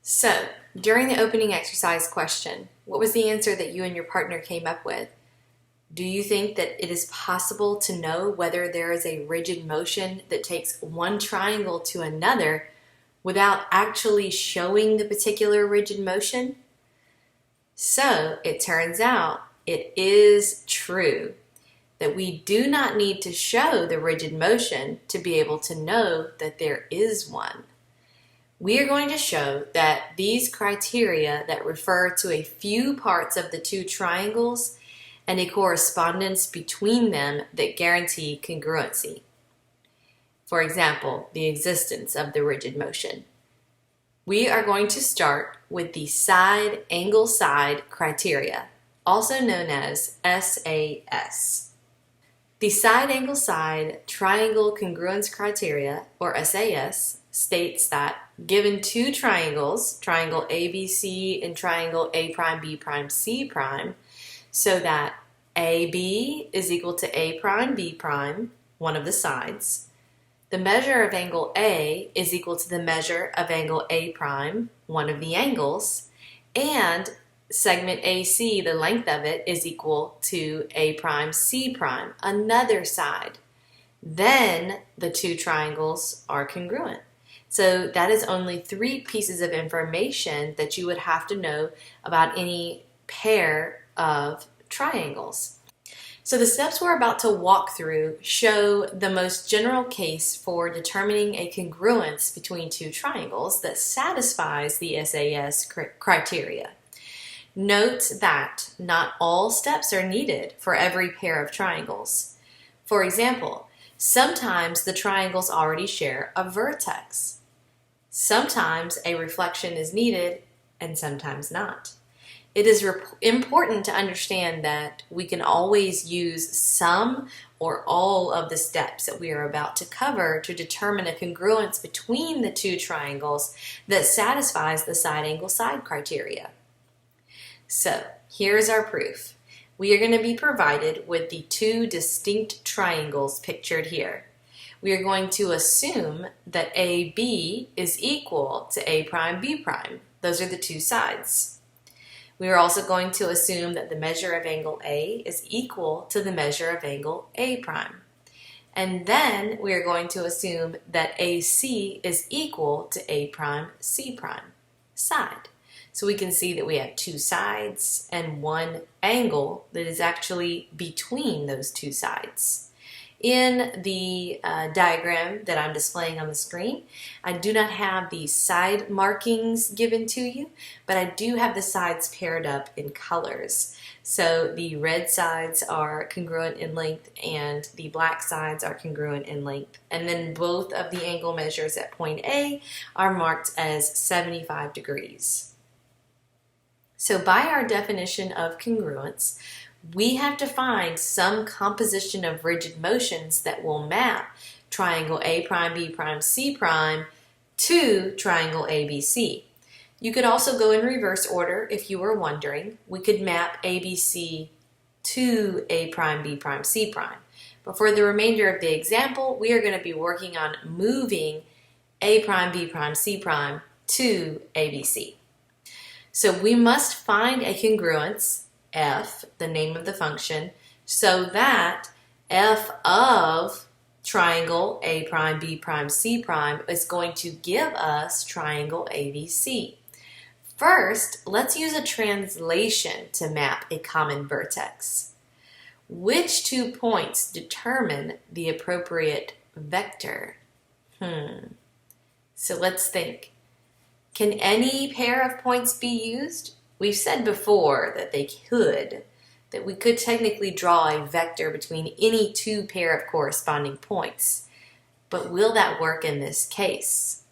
So, during the opening exercise question, what was the answer that you and your partner came up with? Do you think that it is possible to know whether there is a rigid motion that takes one triangle to another without actually showing the particular rigid motion? So, it turns out it is true that we do not need to show the rigid motion to be able to know that there is one. We are going to show that these criteria that refer to a few parts of the two triangles and a correspondence between them that guarantee congruency. For example, the existence of the rigid motion. We are going to start with the side angle side criteria, also known as SAS. The side angle side triangle congruence criteria, or SAS, states that given two triangles, triangle ABC and triangle A'B'C', so that AB is equal to A'B', one of the sides, the measure of angle A is equal to the measure of angle A', one of the angles, and segment AC, the length of it, is equal to A'C', another side. Then the two triangles are congruent. So that is only 3 pieces of information that you would have to know about any pair of triangles. So the steps we're about to walk through show the most general case for determining a congruence between two triangles that satisfies the SAS criteria. Note that not all steps are needed for every pair of triangles. For example, sometimes the triangles already share a vertex. Sometimes a reflection is needed and sometimes not. It is important to understand that we can always use some or all of the steps that we are about to cover to determine a congruence between the two triangles that satisfies the side angle side criteria. So here's our proof. We are going to be provided with the 2 distinct triangles pictured here. We are going to assume that AB is equal to A'B'. Those are the 2 sides. We are also going to assume that the measure of angle A is equal to the measure of angle A'. And then we are going to assume that AC is equal to A'C', side. So we can see that we have 2 sides and 1 angle that is actually between those 2 sides. In the diagram that I'm displaying on the screen, I do not have the side markings given to you, but I do have the sides paired up in colors. So the red sides are congruent in length and the black sides are congruent in length. And then both of the angle measures at point A are marked as 75 degrees. So by our definition of congruence, we have to find some composition of rigid motions that will map triangle A'B''C' to triangle ABC. You could also go in reverse order if you were wondering. We could map ABC to A'B''C'. But for the remainder of the example, we are going to be working on moving A'B''C' to ABC. So we must find a congruence, f, the name of the function, so that f of triangle A'B''C' is going to give us triangle ABC. First, let's use a translation to map a common vertex. Which 2 points determine the appropriate vector? So let's think. Can any pair of points be used? We've said before that we could technically draw a vector between any 2 pair of corresponding points. But will that work in this case?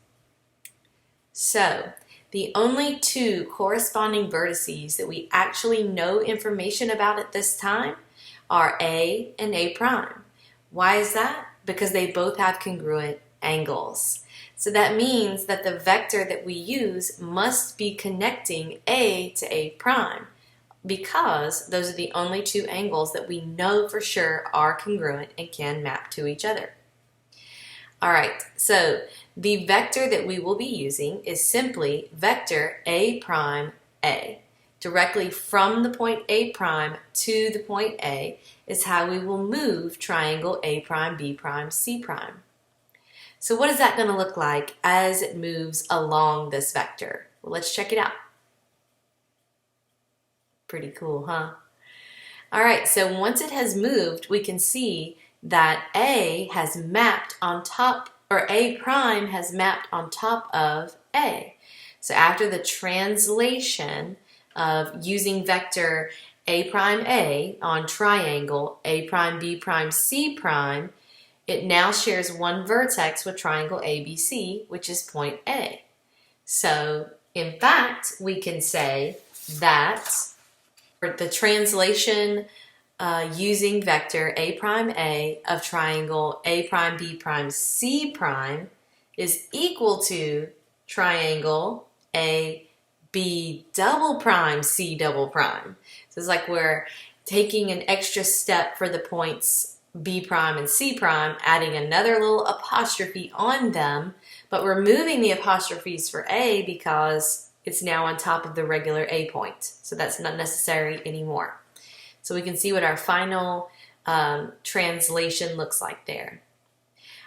So, the only 2 corresponding vertices that we actually know information about at this time are A and A'. Why is that? Because they both have congruent angles. So that means that the vector that we use must be connecting A to A', because those are the only 2 angles that we know for sure are congruent and can map to each other. All right, so the vector that we will be using is simply vector A prime A. Directly from the point A prime to the point A is how we will move triangle A prime, B prime, C prime. So what is that going to look like as it moves along this vector? Well, let's check it out. Pretty cool, huh? All right, so once it has moved, we can see that A has mapped on top, or A prime has mapped on top of A. So after the translation of using vector A prime A on triangle A prime B prime C prime, it now shares one vertex with triangle ABC, which is point A. So in fact, we can say that for the translation using vector A prime A of triangle A prime B prime C prime is equal to triangle A B double prime C double prime. So it's like we're taking an extra step for the points B prime and C prime, adding another little apostrophe on them, but removing the apostrophes for A because it's now on top of the regular A point. So that's not necessary anymore. So we can see what our final translation looks like there.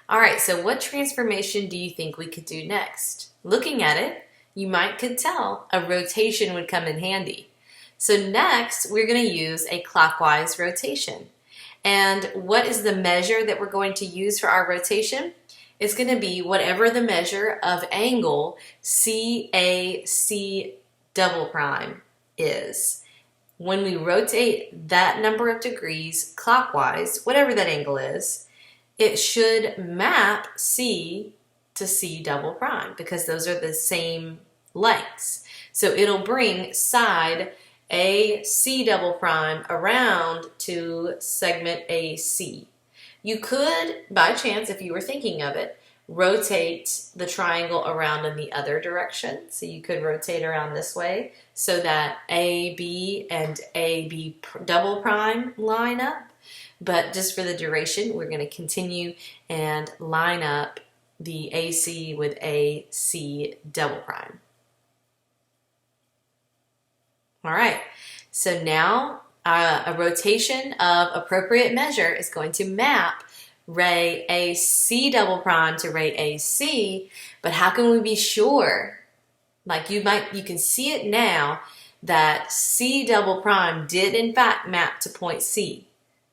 All right, so what transformation do you think we could do next? Looking at it, you could tell a rotation would come in handy. So next, we're going to use a clockwise rotation. And what is the measure that we're going to use for our rotation? It's going to be whatever the measure of angle CAC double prime is. When we rotate that number of degrees clockwise, whatever that angle is, it should map C to C double prime because those are the same lengths. So it'll bring side AC double prime around to segment AC. You could, by chance, if you were thinking of it, rotate the triangle around in the other direction. So you could rotate around this way so that AB and AB double prime line up. But just for the duration, we're going to continue and line up the AC with AC double prime. All right, so now a rotation of appropriate measure is going to map ray AC double prime to ray AC, but how can we be sure? Like you can see it now that C double prime did in fact map to point C,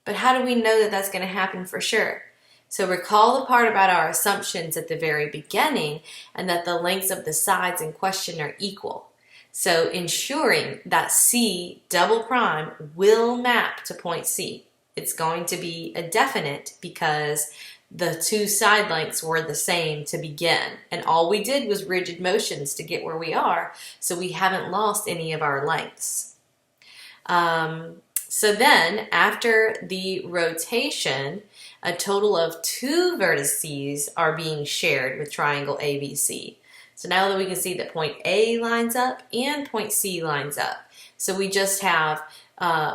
but how do we know that that's going to happen for sure? So recall the part about our assumptions at the very beginning and that the lengths of the sides in question are equal. So ensuring that C double prime will map to point C. It's going to be a definite because the two side lengths were the same to begin. And all we did was rigid motions to get where we are, so we haven't lost any of our lengths. So then, after the rotation, a total of 2 vertices are being shared with triangle ABC. So now that we can see that point A lines up and point C lines up. So we just have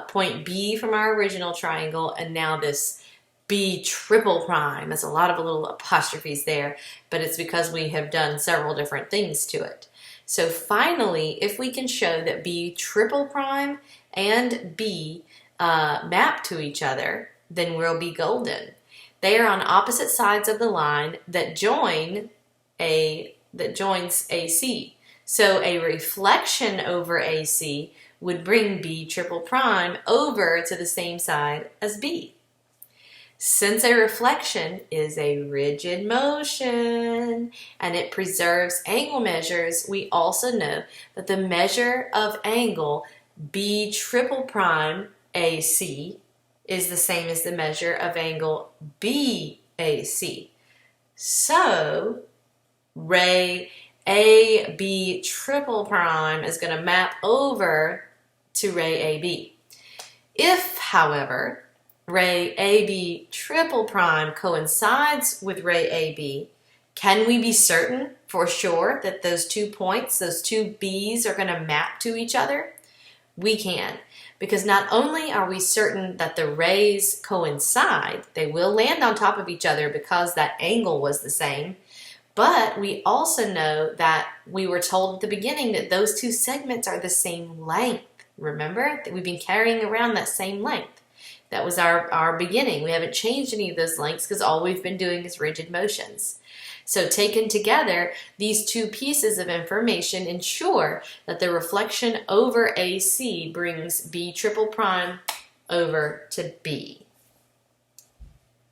point B from our original triangle and now this B triple prime. There's a lot of little apostrophes there, but it's because we have done several different things to it. So finally, if we can show that B triple prime and B map to each other, then we'll be golden. They are on opposite sides of the line that joins AC. So a reflection over AC would bring B triple prime over to the same side as B. Since a reflection is a rigid motion and it preserves angle measures, we also know that the measure of angle B triple prime AC is the same as the measure of angle BAC. So ray AB triple prime is going to map over to ray AB. If, however, ray AB triple prime coincides with ray AB, can we be certain for sure that those 2 points, those 2 B's are going to map to each other? We can, because not only are we certain that the rays coincide, they will land on top of each other because that angle was the same, but we also know that we were told at the beginning that those two segments are the same length. Remember that we've been carrying around that same length. That was our beginning. We haven't changed any of those lengths because all we've been doing is rigid motions. So taken together, these two pieces of information ensure that the reflection over AC brings B triple prime over to B.